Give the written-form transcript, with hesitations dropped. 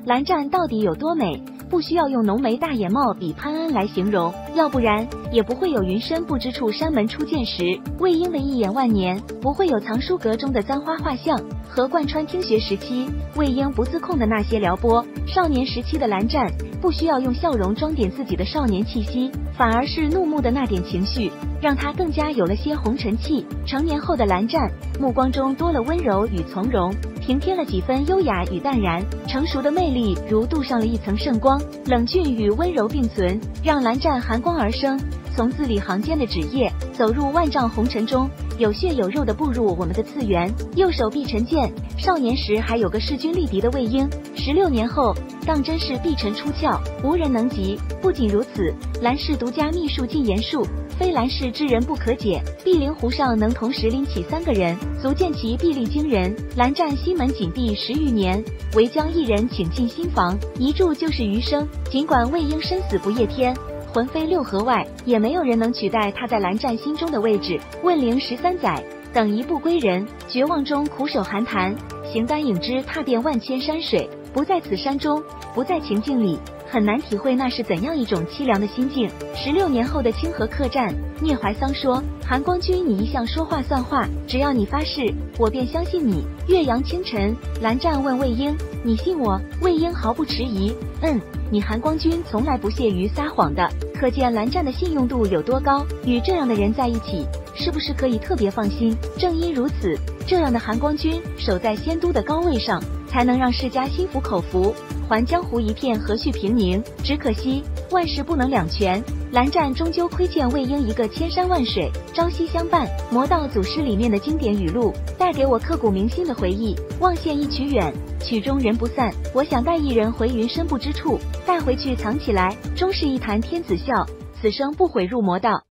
蓝湛到底有多美？不需要用浓眉大眼貌比潘安来形容，要不然也不会有云深不知处山门初见时，魏婴的一眼万年，不会有藏书阁中的簪花画像和贯穿听学时期魏婴不自控的那些撩拨。少年时期的蓝湛不需要用笑容装点自己的少年气息，反而是怒目的那点情绪让他更加有了些红尘气。成年后的蓝湛目光中多了温柔与从容，平添了几分优雅与淡然，成熟的魅力如镀上了一层圣光，冷峻与温柔并存，让蓝湛寒光而生。从字里行间的纸页走入万丈红尘中，有血有肉的步入我们的次元。右手臂沉剑，少年时还有个势均力敌的魏婴，16年后当真是碧尘出鞘，无人能及。不仅如此，蓝氏独家秘术禁言术，非蓝氏之人不可解。碧灵湖上能同时拎起3个人，足见其臂力惊人。蓝湛西门紧闭10余年，唯将一人请进新房，一住就是余生。尽管魏婴身死不夜天，魂飞六合外，也没有人能取代他在蓝湛心中的位置。问灵13载，等一步归人，绝望中苦守寒潭，形单影只踏遍万千山水，不在此山中，不在情境里，很难体会那是怎样一种凄凉的心境。16年后的清河客栈，聂怀桑说：韩光君，你一向说话算话，只要你发誓，我便相信你。岳阳清晨，蓝湛问魏婴：你信我？魏婴毫不迟疑：你韩光君从来不屑于撒谎的。可见蓝湛的信用度有多高，与这样的人在一起，是不是可以特别放心？正因如此，这样的韩光君守在仙都的高位上，才能让世家心服口服，还江湖一片和煦平宁。只可惜万事不能两全，蓝湛终究亏欠魏婴一个千山万水，朝夕相伴。魔道祖师里面的经典语录，带给我刻骨铭心的回忆。望线一曲远，曲终人不散。我想带一人回云深不知处，带回去藏起来，终是一坛天子笑，此生不悔入魔道。